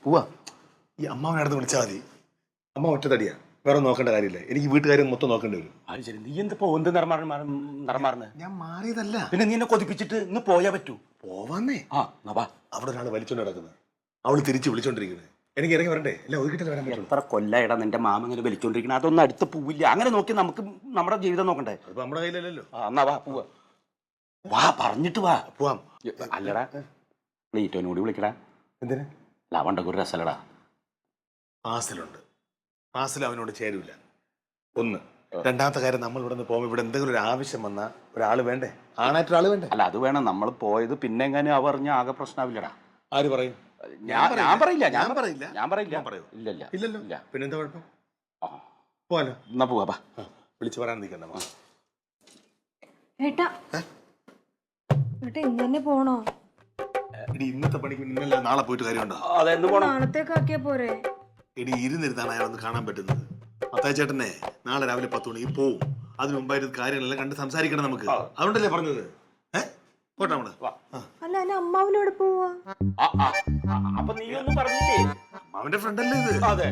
പോവാ. ഈ അമ്മാവനടുത്ത് വിളിച്ചാൽ മതി. അമ്മ ഒറ്റത്തടിയാ, വേറെ നോക്കേണ്ട കാര്യമില്ല. എനിക്ക് വീട്ടുകാരും മൊത്തം നോക്കേണ്ടി വരും. അത് ശരി. നീ എന്താ എന്ത് നിറം മാറുന്നത്? ഞാൻ മാറിയതല്ല. പിന്നെ നീ എന്നെ കൊതിപ്പിച്ചിട്ട് ഇന്ന് പോയാ പറ്റൂ. പോവാന്നേ. അവിടെ ഒരാൾ വലിച്ചോണ്ട് കിടക്കുന്നത്, അവള് തിരിച്ച് വിളിച്ചോണ്ടിരിക്കുന്നത്. എനിക്ക് ഇറങ്ങി വരണ്ടേ? അല്ല ഒതുക്കിട്ട് വരാൻ പറ്റും. എത്ര കൊല്ലായിടാ നിന്റെ മാമ ഇങ്ങനെ വലിച്ചോണ്ടിരിക്കണം. അതൊന്നും അടുത്ത് പോവില്ല. അങ്ങനെ നോക്കി നമുക്ക് നമ്മുടെ ജീവിതം നോക്കണ്ടേ? അപ്പൊ നമ്മുടെ കയ്യിലല്ലോ. എന്നാ വാ പോവാ. വാ പറഞ്ഞിട്ട് വാ. പോവാം. അല്ലടാ പ്ലീറ്റോനോട് വിളിക്കടാ. എന്തിനാ? ലവണ്ടൊക്കെ ഒരു രസലടാ. ഫാസിലുണ്ട്. ഫാസിൽ അവനോട് ചേരൂല. ഒന്ന്. രണ്ടാമത്തെ കാര്യം, നമ്മൾ ഇവിടെ നിന്ന് പോകുമ്പോൾ ഇവിടെ എന്തെങ്കിലും ഒരു ആവശ്യം വന്നാൽ ഒരാൾ വേണ്ടേ? ആണായിട്ടൊരാൾ വേണ്ടേ? അല്ല അത് വേണം. നമ്മൾ പോയത് പിന്നെ എങ്ങനെ പറഞ്ഞ ആകെ പ്രശ്നമാവില്ലടാ. ആര് പറയും? ഞാൻ പറയില്ല. ഇല്ലല്ലോ. പിന്നെന്താ കുഴപ്പം? പോവാലോ. എന്നാ പോവാ. വിളിച്ചു പറയാൻ നിൽക്കണ്ട. ഏട്ടാ ഇന്നെ പോണോ? എടി ഇന്നത്തെ പണിക്ക് ഇന്നല്ല നാളെ പോയിട്ട് കാര്യമുണ്ടോ? നാളത്തേക്കാക്കിയാ പോരെ? എടി ഇരുന്നിരുന്നാണ് അയാളൊന്ന് കാണാൻ പറ്റുന്നത്. മത്തായി ചേട്ടനെ നാളെ രാവിലെ 10 മണിക്ക് പോവും. അതിന് മുമ്പായിട്ട് കാര്യങ്ങളെല്ലാം കണ്ട് സംസാരിക്കണം നമുക്ക്. അതുകൊണ്ടല്ലേ പറഞ്ഞത്. പോട്ടെ നമ്മള്. അല്ല എന്നെ അമ്മാവിനോട് പോവാ. അപ്പൊ നീ ഒന്നും പറഞ്ഞില്ലേ? അവന്റെ ഫ്രണ്ട് അല്ലേ ഇത്? അതെ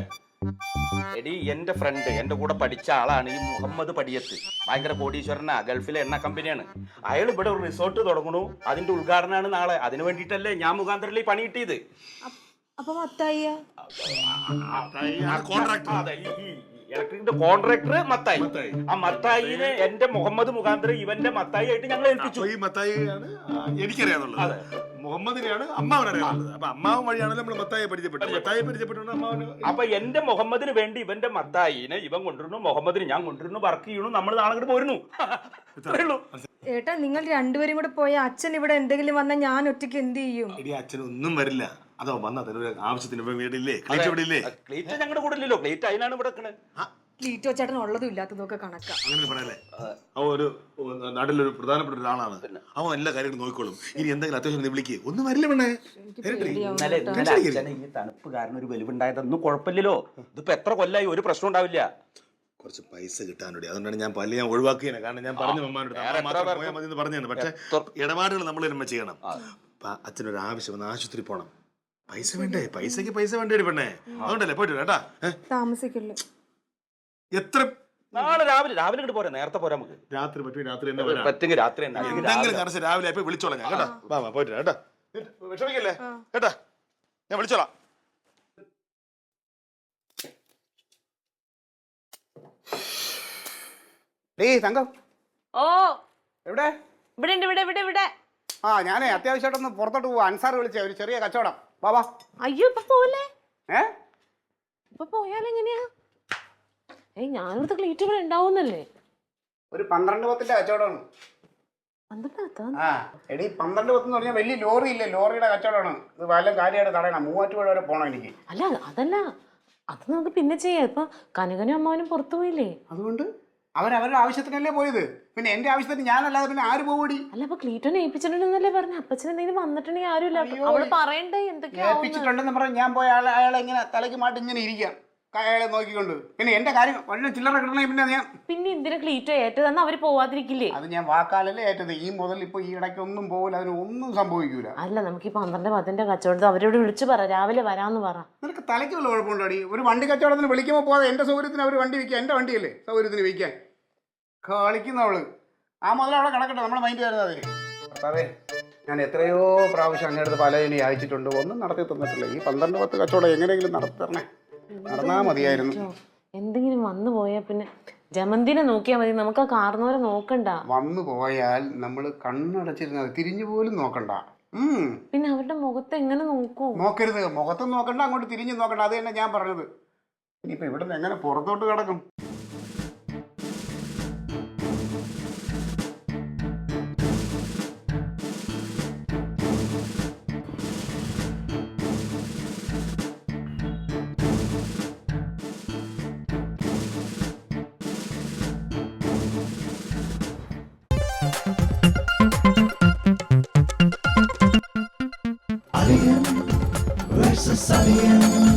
എടി, എന്റെ ഫ്രണ്ട്, എന്റെ കൂടെ പഠിച്ച ആളാണ് ഈ മുഹമ്മദ് പടിയത്ത്. ഭയങ്കര കോടീശ്വരനാ, ഗൾഫിലെ എണ്ണ കമ്പനിയാണ്. അയാൾ ഇവിടെ ഒരു റിസോർട്ട് തുടങ്ങണു. അതിന്റെ ഉദ്ഘാടനമാണ് നാളെ. അതിന് വേണ്ടിട്ടല്ലേ ഞാൻ മുഖാന്തരത്തിൽ ഈ പണി കിട്ടിയത്. അപ്പൊ മത്തായിയ ഇലക്ട്രിക്കിന്റെ കോൺട്രാക്ടർ മത്തായി. ആ മത്തായിനെ എന്റെ മുഹമ്മദ് മുഖാന്തരം ഇവന്റെ മത്തായി ആയിട്ട് ഞങ്ങൾ ഏൽപ്പിച്ചു. ഈ മത്തായിയാണ് എനിക്കറിയാന്നുള്ളത്. മുഹമ്മദിനെയാണ് അമ്മാവനറിയാനുള്ളത്. അപ്പൊ അമ്മാവൻ വഴിയാണല്ലോ നമ്മൾ മത്തായി പരിചയപ്പെട്ടു. അമ്മാവന് അപ്പൊ എന്റെ മുഹമ്മദിന് വേണ്ടി ഇവന്റെ മത്തായിനെ ഇവൻ കൊണ്ടിരുന്നു, മുഹമ്മദിന് ഞാൻ കൊണ്ടിരുന്നു, വർക്ക് ചെയ്യണു. നമ്മൾ നാളെ കൂടെ പോരുന്നു. ഏട്ടാ നിങ്ങൾ രണ്ടുപേരും കൂടെ പോയ അച്ഛൻ ഇവിടെ എന്തെങ്കിലും വന്നാൽ ഞാൻ ഒറ്റയ്ക്ക് എന്ത് ചെയ്യും? അച്ഛനൊന്നും വരില്ല. അതോ വന്നത് ആവശ്യത്തിന് വീടില്ലേ? ക്ലീറ്റ് ഞങ്ങളുടെ കൂടെ ഇല്ലല്ലോ. ക്ലീറ്റ് അതിനാണ് ഇവിടെ ക്ലീറ്റോ ചേട്ടൻ ഉള്ളതും ഇല്ലാത്തതും ഒക്കെ കണക്കാ. അങ്ങനെ പറയല്ലേ. അവൻ ഒരു നാട്ടിലൊരു പ്രധാനപ്പെട്ട ഒരാളാണ്. അവൻ എല്ലാ കാര്യങ്ങളും നോക്കിക്കോളും. ഇനി എന്തെങ്കിലും അത്യാവശ്യം വിളിക്കുക ഒന്നും വരില്ല. ഈ തണുപ്പ് കാരണം ഒരു വെളിവുണ്ടായതൊന്നും കുഴപ്പമില്ലല്ലോ. ഇതിപ്പോ എത്ര കൊല്ലായി, ഒരു പ്രശ്നം ഉണ്ടാവില്ല. കുറച്ച് പൈസ കിട്ടാനോടി, അതുകൊണ്ടാണ് ഞാൻ പല ഒഴിവാക്കിയത്. കാരണം ഞാൻ പറഞ്ഞു അമ്മാനോട് പറഞ്ഞു. പക്ഷെ ഇടപാടുകൾ നമ്മൾ തന്നെ ചെയ്യണം. അച്ഛനൊരു ആവശ്യം വന്ന് ആശുപത്രി പോണം. പൈസ വേണ്ടേ? പൈസക്ക് പൈസ വേണ്ടേ പെണ്ണേ? അതുകൊണ്ടല്ലേ പോയിട്ട് കേട്ടാ. താമസിക്കില്ല. എത്ര നാളെ രാവിലെ ഇങ്ങോട്ട് പോരാ. നേരത്തെ പോരാ നമുക്ക്. രാത്രി പറ്റും. രാത്രി പറ്റുമെങ്കിൽ രാത്രി രാവിലെ ആയപ്പോ വിളിച്ചോളാം ഞാൻ കേട്ടാ. വാ പോയിട്ട് കേട്ടാ. വിഷമിക്കല്ലേ കേട്ടാ. ഞാൻ വിളിച്ചോളാം. തങ്കം. ഓ എവിടെ? ഇവിടെ. ഞാനേ അത്യാവശ്യമായിട്ടൊന്ന് പുറത്തോട്ട് പോവാ. അൻസാർ വിളിച്ചേ, ഒരു ചെറിയ കച്ചവടം. വാ. അയ്യോ ഇപ്പൊ പോലെ ഇപ്പൊ പോയാലെങ്ങനെയാ? ഞാനിവിടുത്തെ ക്ലീറ്റ് ഇവിടെ ഉണ്ടാവുന്നല്ലേ? ഒരു 12-10 കച്ചവടമാണ്. എടി 12-10 എന്ന് പറഞ്ഞാൽ വലിയ ലോറി ഇല്ലേ, ലോറിയുടെ കച്ചവടമാണ്. ഇത് വല്ല കാര്യമായിട്ട് തടയണം. മൂവാറ്റുപുഴ വരെ പോണം എനിക്ക്. അല്ല അതല്ല, അത് നമുക്ക് പിന്നെ ചെയ്യാം. ഇപ്പൊ കനകനും അമ്മാവനും പുറത്തു പോയില്ലേ? അതുകൊണ്ട് അവരവരുടെ ആവശ്യത്തിനല്ലേ പോയത്. പിന്നെ എന്റെ ആവശ്യത്തിന് ഞാനല്ലാതെ പിന്നെ ആര് പോകൂടി? അല്ല അപ്പൊ ക്ലീറ്റോനെ ഏൽപ്പിച്ചിട്ടുണ്ടെന്നല്ലേ പറഞ്ഞു. അപ്പച്ചൻ എന്തെങ്കിലും വന്നിട്ടുണ്ടെങ്കിൽ ആരുമില്ല. അവള് പറയണ്ടേ എന്തൊക്കെയാ ഏൽപ്പിച്ചിട്ടുണ്ടെന്ന് പറഞ്ഞ് ഞാൻ പോയ അയാളെ ഇങ്ങനെ തലയ്ക്ക് മാറ്റി ഇങ്ങനെ ഇരിക്കാം, അയാളെ നോക്കിക്കൊണ്ട്. പിന്നെ എന്റെ കാര്യം വളരെ ചില്ലറ കിട്ടണേ. പിന്നെ എന്തിനാ ക്ലീറ്റോ ഏറ്റതെന്ന് അവര് പോവാതിരിക്കില്ലേ? അത് ഞാൻ വാക്കാലല്ലേ ഏറ്റത്. ഈ മുതൽ ഇപ്പൊ ഈ ഇടയ്ക്ക് ഒന്നും പോകില്ല, അതിന് ഒന്നും സംഭവിക്കൂല. അല്ല നമുക്ക് ഈ 12-10 കച്ചവടത്തിൽ അവരോട് വിളിച്ചു പറ, രാവിലെ വരാന്ന് പറ. നിനക്ക് തലയ്ക്ക് വല്ല കുഴപ്പമുണ്ടോടി? ഒരു വണ്ടി കച്ചവടത്തിന് വിളിക്കുമ്പോൾ പോകാതെ എന്റെ സൗകര്യത്തിന് അവർ വണ്ടി വയ്ക്കുക. എന്റെ വണ്ടിയല്ലേ സൗകര്യത്തിന് വയ്ക്കാൻ കളിക്കുന്നവള്. ആ മുതൽ അവിടെ കിടക്കട്ടെ, നമ്മുടെ മൈൻഡ് വരുന്നത് അതിന്. അതെ, ഞാൻ എത്രയോ പ്രാവശ്യം അങ്ങനെടുത്ത് പലതിനെ അയച്ചിട്ടുണ്ട്, ഒന്നും നടത്തി തന്നിട്ടില്ല. ഈ 12-10 കച്ചവടം എങ്ങനെയെങ്കിലും നടത്തി തരണേ. നടന്നാ മതിയായിരുന്നു. എന്തെങ്കിലും വന്നു പോയാ പിന്നെ ജമന്തിനെ നോക്കിയാൽ മതി. നമുക്ക് ആ കാർന്നവരെ നോക്കണ്ട. വന്നു പോയാൽ നമ്മൾ കണ്ണടച്ചിരുന്നത്, തിരിഞ്ഞു പോലും നോക്കണ്ട. പിന്നെ അവരുടെ മുഖത്ത് എങ്ങനെ നോക്കൂ? നോക്കരുത്. മുഖത്തും നോക്കണ്ട, അങ്ങോട്ട് തിരിഞ്ഞു നോക്കണ്ട. അത് തന്നെ ഞാൻ പറഞ്ഞത്. ഇനിയിപ്പോ ഇവിടുന്ന് എങ്ങനെ പുറത്തോട്ട് കിടക്കും? Alien versus Alien.